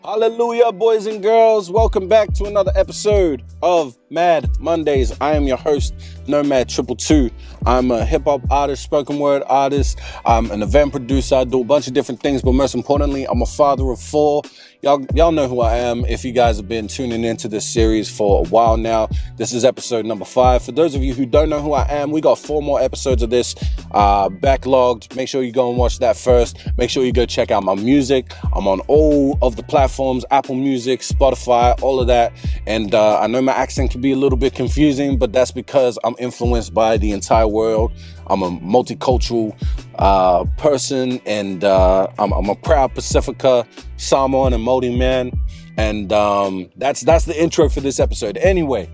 Hallelujah, boys and girls. Welcome back to another episode of Mad Mondays. I am your host, Nomad222. I'm a hip-hop artist, spoken word artist. I'm an event producer. I do a bunch of different things, but most importantly, I'm a father of four. Y'all know who I am if you guys have been tuning into this series for a while now. This is episode number 5. For those of you who don't know who I am, we got 4 more episodes of this backlogged. Make sure you go and watch that first. Make sure you go check out my music. I'm on all of the platforms, Apple Music, Spotify, all of that. And I know my accent can be a little bit confusing, but that's because I'm influenced by the entire world. I'm a multicultural person, and I'm a proud Pacifica, Samoan, and M.A.D man. And that's the intro for this episode. Anyway,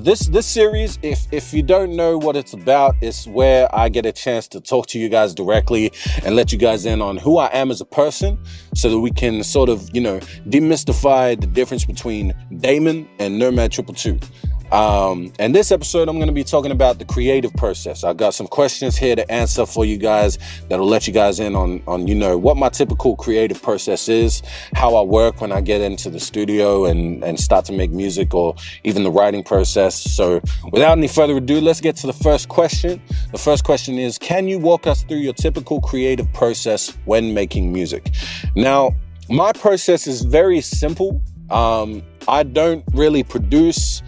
this series, if you don't know what it's about, it's where I get a chance to talk to you guys directly and let you guys in on who I am as a person, so that we can sort of, demystify the difference between Damon and Nomad222. And this episode, I'm going to be talking about the creative process. I've got some questions here to answer for you guys that'll let you guys in on what my typical creative process is, how I work when I get into the studio and start to make music, or even the writing process. So without any further ado, let's get to the first question. The first question is, can you walk us through your typical creative process when making music? Now, my process is very simple. I don't really produce.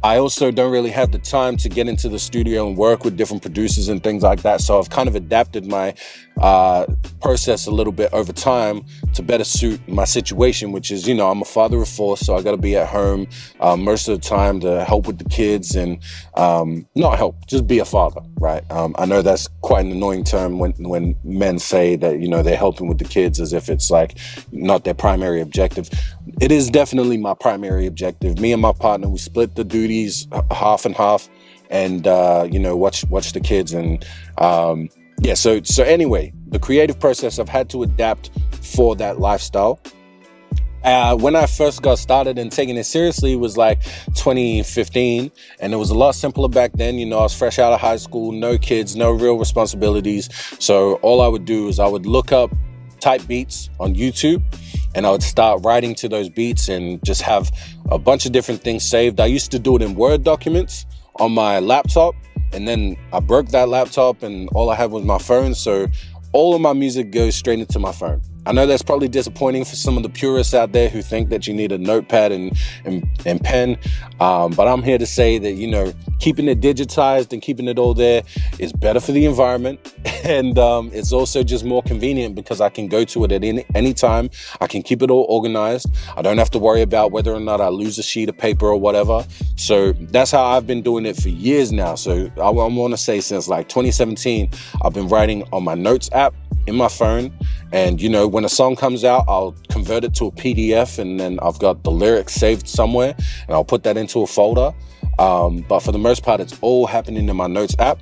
I also don't really have the time to get into the studio and work with different producers and things like that. So I've kind of adapted my process a little bit over time to better suit my situation, which is, I'm a father of 4, so I got to be at home most of the time to help with the kids, and not help, just be a father, right? I know that's quite an annoying term when men say that, they're helping with the kids, as if it's like not their primary objective. It is definitely my primary objective. Me and my partner, we split the duties half and half, and watch the kids. And so anyway, the creative process, I've had to adapt for that lifestyle. When I first got started and taking it seriously was like 2015, and it was a lot simpler back then. I was fresh out of high school, no kids, no real responsibilities. So all I would do is I would look up type beats on YouTube, and I would start writing to those beats and just have a bunch of different things saved. I used to do it in Word documents on my laptop, and then I broke that laptop and all I had was my phone. So all of my music goes straight into my phone. I know that's probably disappointing for some of the purists out there who think that you need a notepad and pen. But I'm here to say that, keeping it digitized and keeping it all there is better for the environment. And it's also just more convenient because I can go to it at any time. I can keep it all organized. I don't have to worry about whether or not I lose a sheet of paper or whatever. So that's how I've been doing it for years now. So I want to say since like 2017, I've been writing on my notes app in my phone. And, when a song comes out, I'll convert it to a PDF, and then I've got the lyrics saved somewhere, and I'll put that into a folder. But for the most part, it's all happening in my notes app.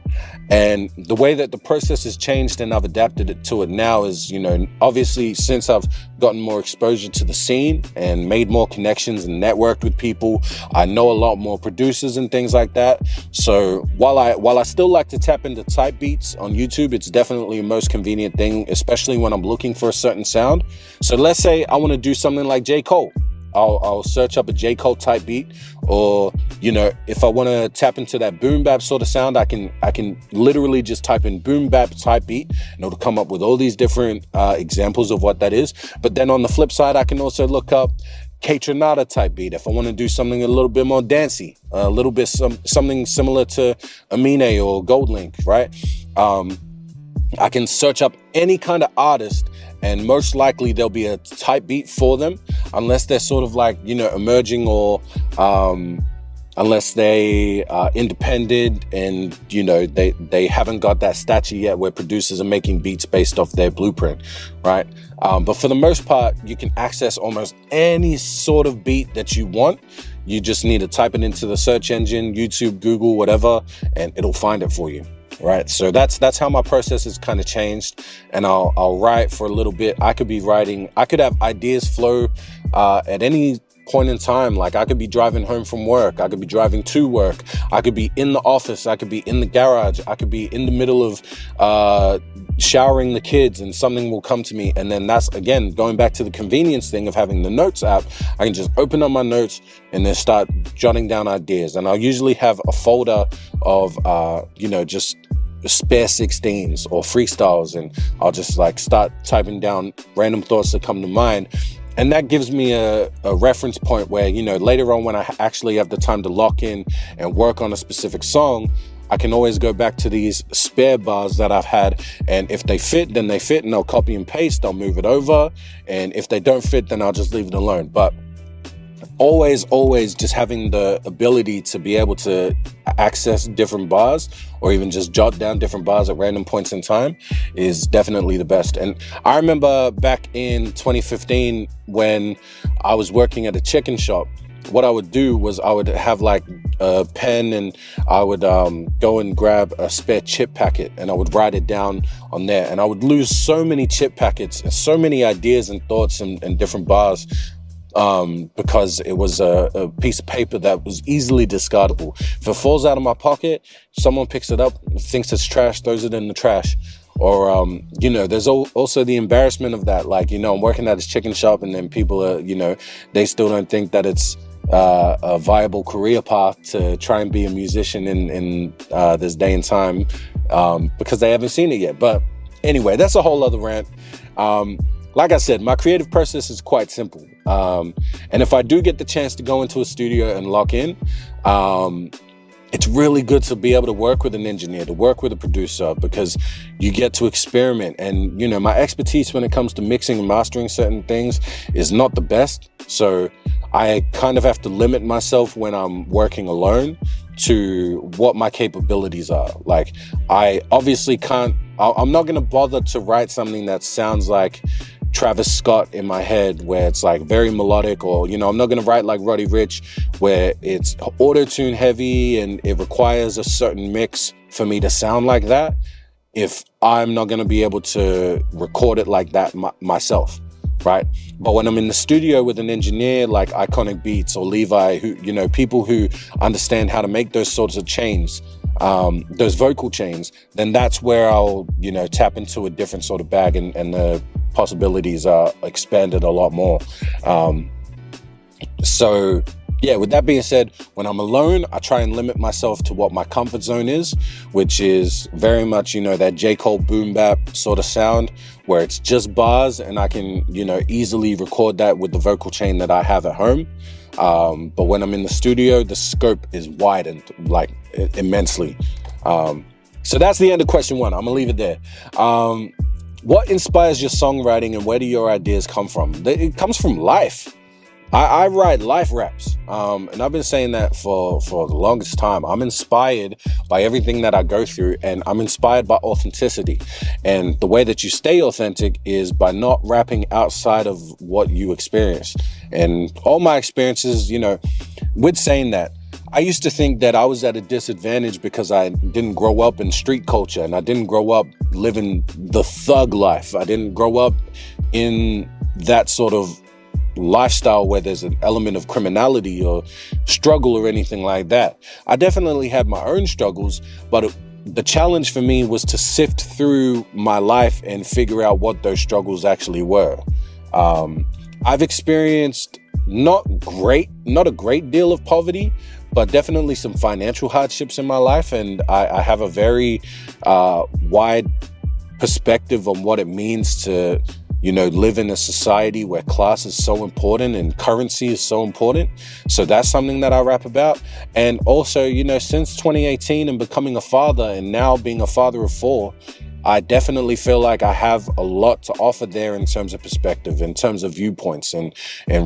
And the way that the process has changed and I've adapted it to it now is, obviously since I've gotten more exposure to the scene and made more connections and networked with people, I know a lot more producers and things like that. So while I still like to tap into type beats on YouTube, it's definitely the most convenient thing, especially when I'm looking for a certain sound. So let's say I want to do something like J. Cole. I'll search up a J. Cole type beat, or if I want to tap into that boom bap sort of sound, I can literally just type in boom bap type beat, and it'll come up with all these different examples of what that is. But then on the flip side, I can also look up K-Tronada type beat if I want to do something a little bit more dancey, a little bit something similar to Amine or Gold Link, right? I can search up any kind of artist, and most likely there'll be a type beat for them, unless they're sort of like, emerging, or unless they are independent and, they haven't got that stature yet where producers are making beats based off their blueprint, right? But for the most part, you can access almost any sort of beat that you want. You just need to type it into the search engine, YouTube, Google, whatever, and it'll find it for you. Right, so that's how my process has kind of changed, and I'll write for a little bit. I could have ideas flow at any point in time. Like I could be driving home from work, I could be driving to work, I could be in the office, I could be in the garage, I could be in the middle of showering the kids, and something will come to me. And then that's, again, going back to the convenience thing of having the notes app. I can just open up my notes and then start jotting down ideas. And I'll usually have a folder of just spare 16s or freestyles, and I'll just like start typing down random thoughts that come to mind. And that gives me a reference point where, later on when I actually have the time to lock in and work on a specific song, I can always go back to these spare bars that I've had. And if they fit, then they fit, and I'll copy and paste, I'll move it over. And if they don't fit, then I'll just leave it alone. But always just having the ability to be able to access different bars, or even just jot down different bars at random points in time, is definitely the best. And I remember back in 2015 when I was working at a chicken shop, what I would do was I would have like a pen, and I would go and grab a spare chip packet, and I would write it down on there. And I would lose so many chip packets and so many ideas and thoughts and different bars, because it was a piece of paper that was easily discardable. If it falls out of my pocket, someone picks it up, thinks it's trash, throws it in the trash. Or, there's also the embarrassment of that. Like, I'm working at this chicken shop, and then people are, they still don't think that it's a viable career path to try and be a musician in this day and time, because they haven't seen it yet. But anyway, that's a whole other rant. Like I said, my creative process is quite simple. And if I do get the chance to go into a studio and lock in, it's really good to be able to work with an engineer, to work with a producer, because you get to experiment. And, my expertise when it comes to mixing and mastering certain things is not the best. So I kind of have to limit myself when I'm working alone to what my capabilities are. Like, I obviously I'm not going to bother to write something that sounds like Travis Scott in my head, where it's like very melodic, or I'm not going to write like Roddy Ricch, where it's auto-tune heavy and it requires a certain mix for me to sound like that, if I'm not going to be able to record it like that myself, right? But when I'm in the studio with an engineer like Iconic Beats or Levi, who people who understand how to make those sorts of chains, those vocal chains, then that's where I'll tap into a different sort of bag, and the possibilities are expanded a lot more. So yeah, with that being said, when I'm alone, I try and limit myself to what my comfort zone is, which is very much that J. Cole boom bap sort of sound, where it's just bars, and I can easily record that with the vocal chain that I have at home. But when I'm in the studio, the scope is widened like immensely. So that's the end of question one. I'm gonna leave it there. What inspires your songwriting, and where do your ideas come from? It comes from life. I write life raps, and I've been saying that for the longest time. I'm inspired by everything that I go through, and I'm inspired by authenticity. And the way that you stay authentic is by not rapping outside of what you experience. And all my experiences, with saying that, I used to think that I was at a disadvantage because I didn't grow up in street culture, and I didn't grow up living the thug life. I didn't grow up in that sort of lifestyle where there's an element of criminality or struggle or anything like that. I definitely had my own struggles, but the challenge for me was to sift through my life and figure out what those struggles actually were. I've experienced not a great deal of poverty, but definitely some financial hardships in my life. And I have a very wide perspective on what it means to live in a society where class is so important and currency is so important. So that's something that I rap about. And also, since 2018 and becoming a father, and now being a father of 4, I definitely feel like I have a lot to offer there in terms of perspective, in terms of viewpoints and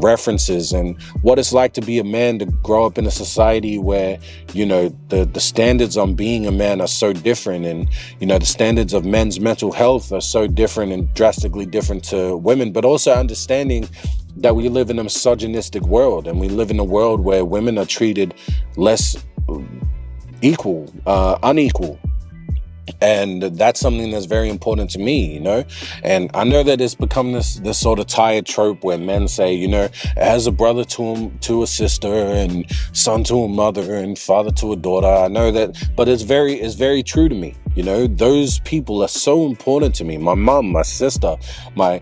references, and what it's like to be a man, to grow up in a society where, the standards on being a man are so different, and, the standards of men's mental health are so different and drastically different to women, but also understanding that we live in a misogynistic world, and we live in a world where women are treated less unequal. And that's something that's very important to me, you know. And I know that it's become this sort of tired trope where men say, you know, as a brother to a sister, and son to a mother, and father to a daughter. I know that, but it's very true to me. You know, those people are so important to me. My mom, my sister, my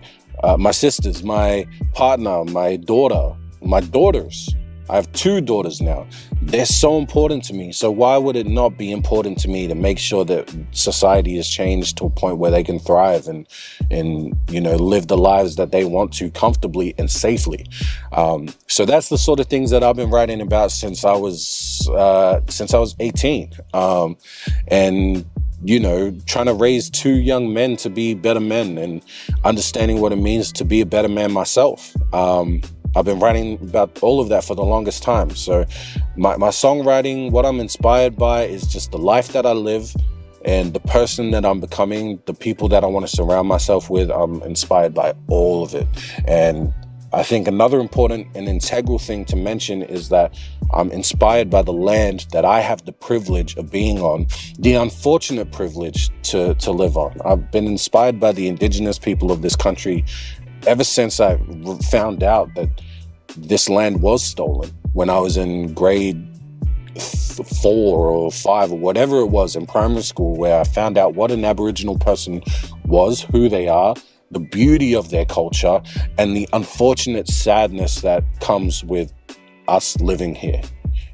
sisters, my partner, my daughter, my daughters. I have 2 daughters now. They're so important to me. So why would it not be important to me to make sure that society is changed to a point where they can thrive and you know, live the lives that they want to comfortably and safely? So that's the sort of things that I've been writing about since I was 18. And you know, trying to raise 2 young men to be better men and understanding what it means to be a better man myself. I've been writing about all of that for the longest time. So my songwriting, what I'm inspired by is just the life that I live and the person that I'm becoming, the people that I want to surround myself with. I'm inspired by all of it. And I think another important and integral thing to mention is that I'm inspired by the land that I have the privilege of being on, the unfortunate privilege to live on. I've been inspired by the indigenous people of this country ever since I found out that this land was stolen when I was in grade 4 or 5 or whatever it was in primary school, where I found out what an Aboriginal person was, who they are, the beauty of their culture, and the unfortunate sadness that comes with us living here.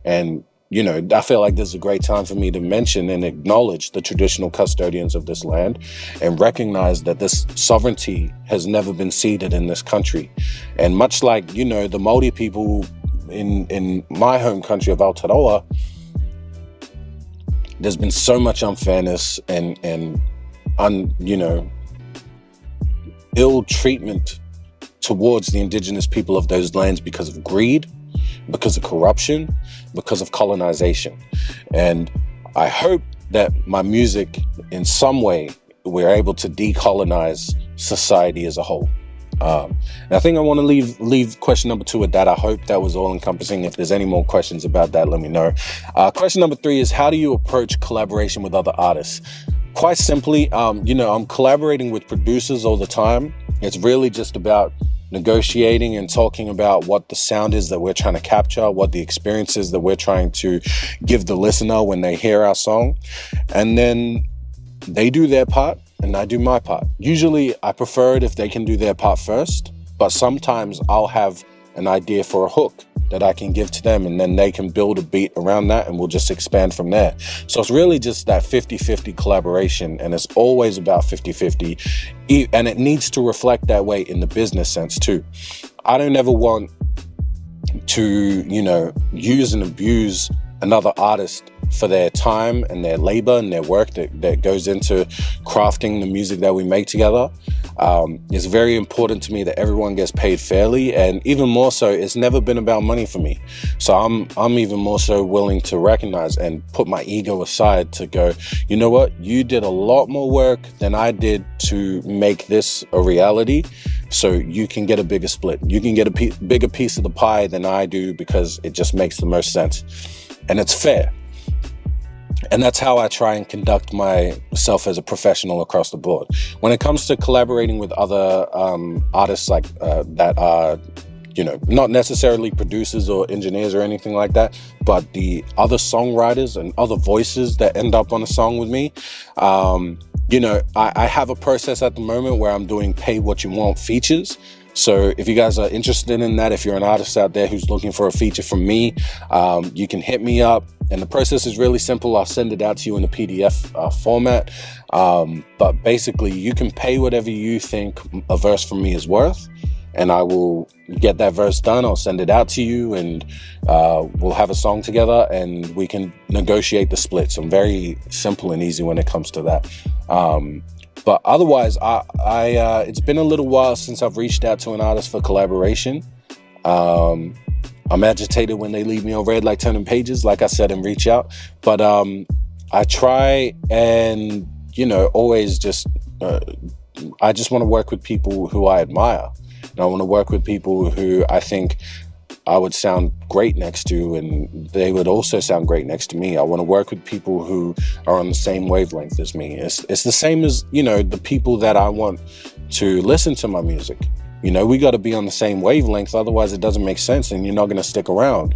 And you know, I feel like this is a great time for me to mention and acknowledge the traditional custodians of this land and recognize that this sovereignty has never been ceded in this country. And much like, you know, the M.A.D people in my home country of Aotearoa, there's been so much unfairness and you know, ill treatment towards the indigenous people of those lands because of greed, because of corruption, because of colonization. And I hope that my music, in some way, we're able to decolonize society as a whole. And I think I want to leave question number 2 at that. I hope that was all encompassing. If there's any more questions about that, let me know. Question number 3 is, how do you approach collaboration with other artists? Quite simply, you know, I'm collaborating with producers all the time. It's really just about negotiating and talking about what the sound is that we're trying to capture, what the experience is that we're trying to give the listener when they hear our song. And then they do their part and I do my part. Usually I prefer it if they can do their part first, but sometimes I'll have an idea for a hook that I can give to them, and then they can build a beat around that and we'll just expand from there. So it's really just that 50-50 collaboration, and it's always about 50-50, and it needs to reflect that way in the business sense too. I don't ever want to, you know, use and abuse another artist for their time and their labor and their work that goes into crafting the music that we make together. It's very important to me that everyone gets paid fairly, and even more so, it's never been about money for me. So I'm even more so willing to recognize and put my ego aside to go, you know what, you did a lot more work than I did to make this a reality, so you can get a bigger split. You can get a bigger piece of the pie than I do, because it just makes the most sense. And it's fair. And that's how I try and conduct myself as a professional across the board. When it comes to collaborating with other artists like that are, you know, not necessarily producers or engineers or anything like that, but the other songwriters and other voices that end up on a song with me, you know, I have a process at the moment where I'm doing pay what you want features. So if you guys are interested in that, if you're an artist out there who's looking for a feature from me, you can hit me up. And the process is really simple. I'll send it out to you in a PDF format. But basically, you can pay whatever you think a verse from me is worth, and I will get that verse done. I'll send it out to you, and we'll have a song together, and we can negotiate the splits. I'm very simple and easy when it comes to that. But otherwise, it's been a little while since I've reached out to an artist for collaboration. I'm agitated when they leave me on red like turning pages, like I said, and reach out. But I try and, you know, always just, I just want to work with people who I admire. And I want to work with people who I think I would sound great next to, and they would also sound great next to me. I want to work with people who are on the same wavelength as me. It's the same as, you know, the people that I want to listen to my music. You know, we got to be on the same wavelength, otherwise it doesn't make sense and you're not going to stick around.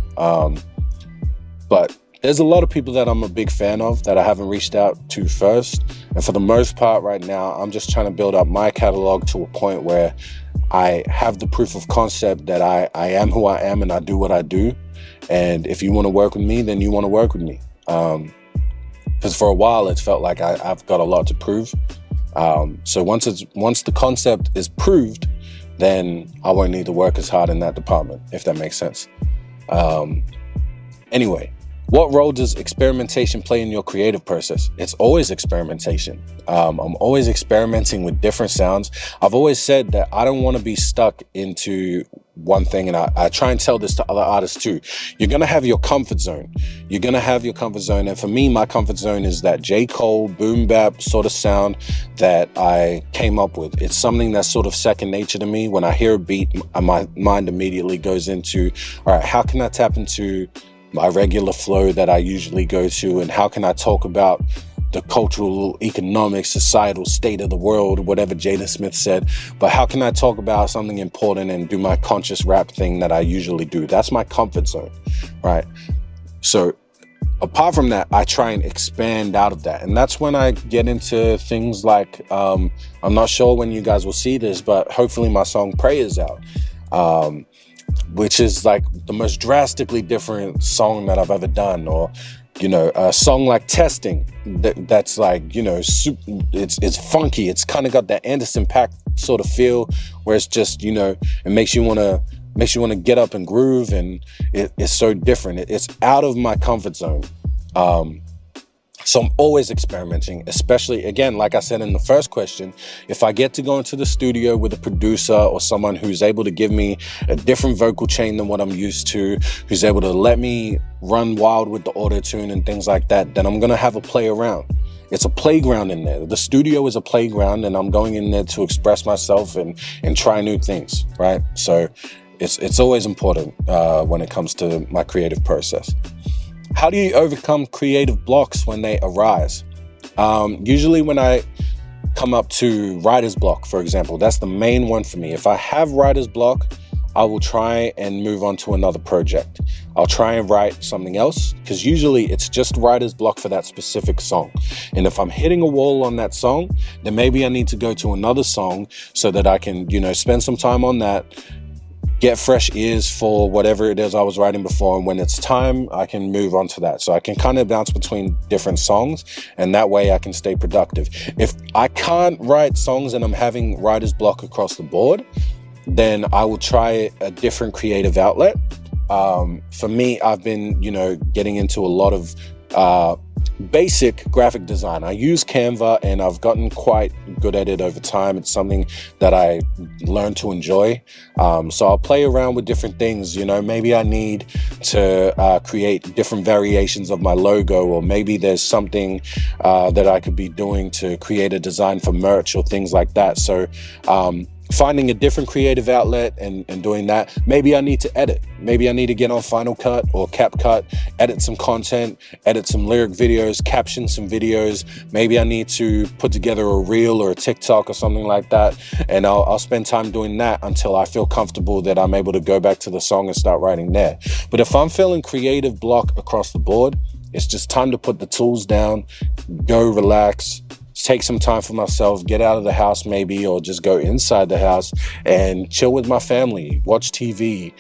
But there's a lot of people that I'm a big fan of that I haven't reached out to first. And for the most part right now, I'm just trying to build up my catalog to a point where I have the proof of concept that I am who I am and I do what I do. And if you want to work with me, then you want to work with me. Because for a while, it's felt like I've got a lot to prove. So once the concept is proved, then I won't need to work as hard in that department, if that makes sense. Anyway, what role does experimentation play in your creative process? It's always experimentation. I'm always experimenting with different sounds. I've always said that I don't want to be stuck into one thing, and I try and tell this to other artists too. You're going to have your comfort zone. You're going to have your comfort zone. And for me, my comfort zone is that J. Cole boom bap sort of sound that I came up with. It's something that's sort of second nature to me. When I hear a beat, my mind immediately goes into, all right, how can I tap into my regular flow that I usually go to, and how can I talk about the cultural, economic, societal state of the world, whatever Jada Smith said, but how can I talk about something important and do my conscious rap thing that I usually do? That's my comfort zone, right? So apart from that, I try and expand out of that. And that's when I get into things like, I'm not sure when you guys will see this, but hopefully my song Pray is out. Which is like the most drastically different song that I've ever done. Or, you know, a song like Testing, that's like, you know, it's funky. It's kind of got that Anderson .Paak sort of feel, where it's just, you know, it makes you want to get up and groove, and it's so different. It's out of my comfort zone. So I'm always experimenting, especially, again, like I said in the first question, if I get to go into the studio with a producer or someone who's able to give me a different vocal chain than what I'm used to, who's able to let me run wild with the auto-tune and things like that, then I'm going to have a play around. It's a playground in there. The studio is a playground, and I'm going in there to express myself and try new things, right? So it's always important when it comes to my creative process. How do you overcome creative blocks when they arise? Usually when I come up to writer's block, for example, that's the main one for me. If I have writer's block, I will try and move on to another project. I'll try and write something else, because usually it's just writer's block for that specific song. And if I'm hitting a wall on that song, then maybe I need to go to another song so that I can, you know, spend some time on that, get fresh ears for whatever it is I was writing before, and when it's time, I can move on to that. So I can kind of bounce between different songs, and that way I can stay productive. If I can't write songs and I'm having writer's block across the board, then I will try a different creative outlet. For me, I've been, you know, getting into a lot of basic graphic design. I use Canva, and I've gotten quite good at it over time. It's something that I learned to enjoy. So I'll play around with different things. You know, maybe I need to create different variations of my logo, or maybe there's something that I could be doing to create a design for merch or things like that. So finding a different creative outlet and doing that. Maybe I need to edit. Maybe I need to get on Final Cut or CapCut, edit some content, edit some lyric videos, caption some videos. Maybe I need to put together a reel or a TikTok or something like that. And I'll spend time doing that until I feel comfortable that I'm able to go back to the song and start writing there. But if I'm feeling creative block across the board, it's just time to put the tools down, go relax, take some time for myself, get out of the house maybe, or just go inside the house and chill with my family, watch TV,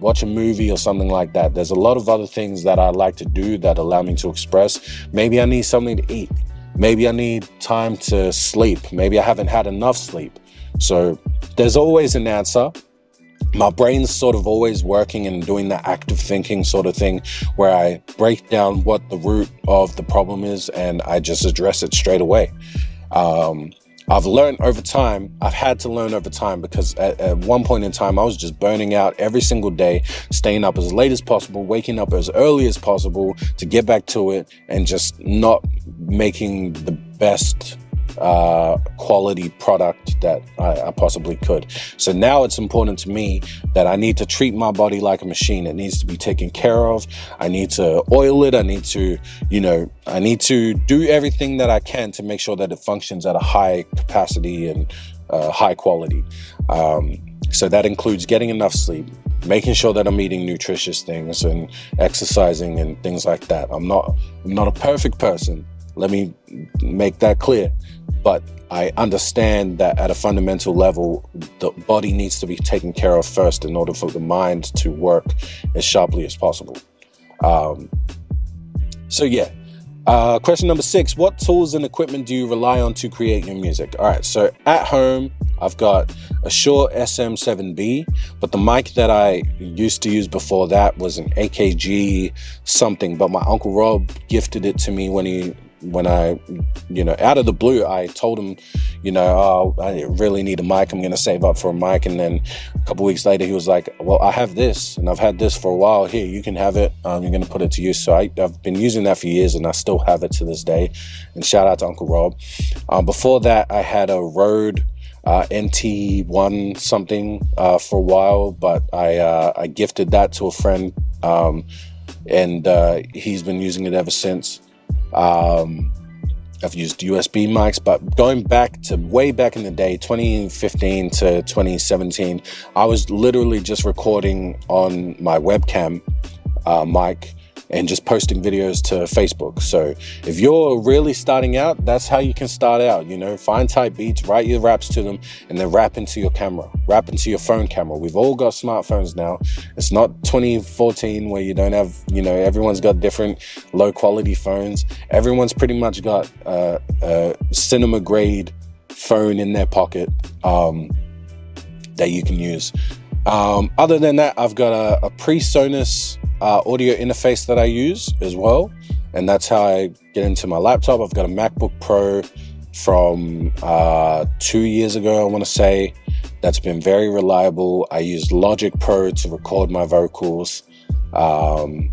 watch a movie or something like that. There's a lot of other things that I like to do that allow me to express. Maybe I need something to eat. Maybe I need time to sleep. Maybe I haven't had enough sleep. So there's always an answer. My brain's sort of always working and doing that active thinking sort of thing, where I break down what the root of the problem is and I just address it straight away. I've learned over time, I've had to learn over time, because at one point in time, I was just burning out every single day, staying up as late as possible, waking up as early as possible to get back to it, and just not making the best quality product that I possibly could. So now it's important to me that I need to treat my body like a machine. It needs to be taken care of. I need to oil it. I need to, I need to do everything that I can to make sure that it functions at a high capacity and high quality. So that includes getting enough sleep, making sure that I'm eating nutritious things and exercising and things like that. I'm not a perfect person. Let me make that clear. But I understand that at a fundamental level, the body needs to be taken care of first in order for the mind to work as sharply as possible. Question number 6, what tools and equipment do you rely on to create your music? All right, so at home, I've got a Shure SM7B, but the mic that I used to use before that was an AKG something, but my Uncle Rob gifted it to me when I, out of the blue, I told him, I really need a mic. I'm going to save up for a mic. And then a couple weeks later, he was like, well, I have this and I've had this for a while. Here, you can have it. You're going to put it to use. So I've been using that for years and I still have it to this day. And shout out to Uncle Rob. Before that, I had a Rode NT1 something for a while, but I gifted that to a friend and he's been using it ever since. I've used USB mics, but going back to way back in the day, 2015 to 2017, I was literally just recording on my webcam mic and just posting videos to Facebook. So if you're really starting out, that's how you can start out, find type beats, write your raps to them, and then rap into your phone camera. We've all got smartphones now. It's not 2014 where you don't have, everyone's got different low quality phones. Everyone's pretty much got a cinema grade phone in their pocket that you can use. Other than that, I've got a PreSonus audio interface that I use as well, and that's how I get into my laptop. I've got a MacBook Pro from 2 years ago, I want to say, that's been very reliable. I use Logic Pro to record my vocals. I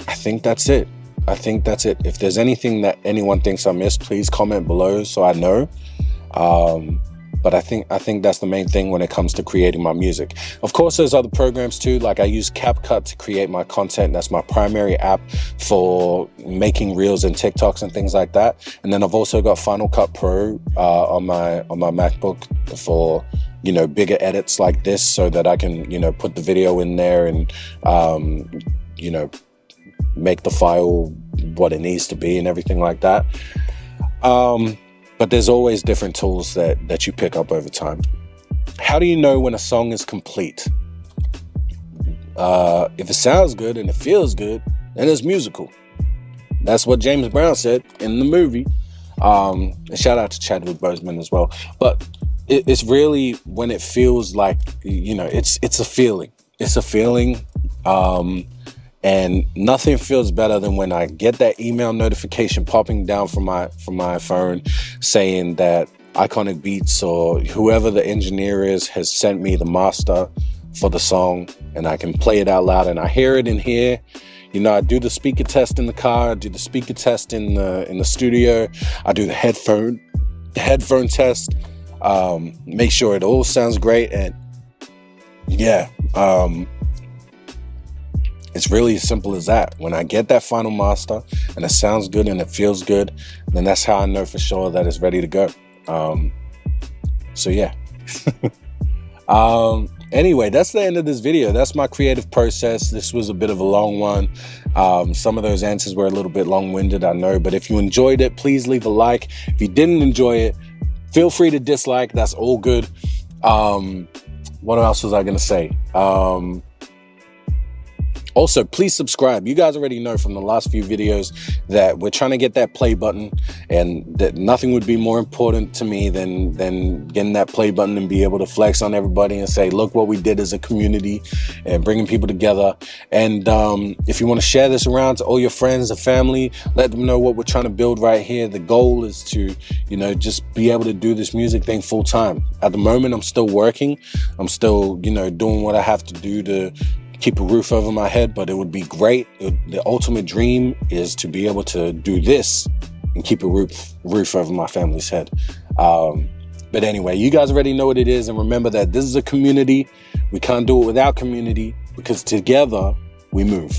think that's it. If there's anything that anyone thinks I missed, please comment below so I know. But I think that's the main thing when it comes to creating my music. Of course, there's other programs too. Like I use CapCut to create my content. That's my primary app for making reels and TikToks and things like that. And then I've also got Final Cut Pro on my MacBook for bigger edits like this, so that I can put the video in there and make the file what it needs to be and everything like that. But there's always different tools that you pick up over time. How do you know when a song is complete? If it sounds good and it feels good, then it's musical. That's what James Brown said in the movie. And shout out to Chadwick Boseman as well. But it's really when it feels like, it's a feeling. It's a feeling. And nothing feels better than when I get that email notification popping down from my phone saying that Iconic Beats or whoever the engineer is has sent me the master for the song, and I can play it out loud and I hear it in here. I do the speaker test in the car, I do the speaker test in the studio, I do the headphone test, make sure it all sounds great, and it's really as simple as that. When I get that final master and it sounds good and it feels good, then that's how I know for sure that it's ready to go. Anyway, that's the end of this video. That's my creative process. This was a bit of a long one. Some of those answers were a little bit long-winded, I know, but if you enjoyed it, please leave a like. If you didn't enjoy it, feel free to dislike. That's all good. What else was I going to say? Also, please subscribe. You guys already know from the last few videos that we're trying to get that play button, and that nothing would be more important to me than getting that play button and be able to flex on everybody and say, look what we did as a community, and bringing people together. And if you want to share this around to all your friends and family, let them know what we're trying to build right here. The goal is to, just be able to do this music thing full time. At the moment, I'm still working. I'm still, doing what I have to do to keep a roof over my head, but it would be great. The ultimate dream is to be able to do this, and keep a roof over my family's head. But anyway, you guys already know what it is. And remember that this is a community. We can't do it without community, because together we move.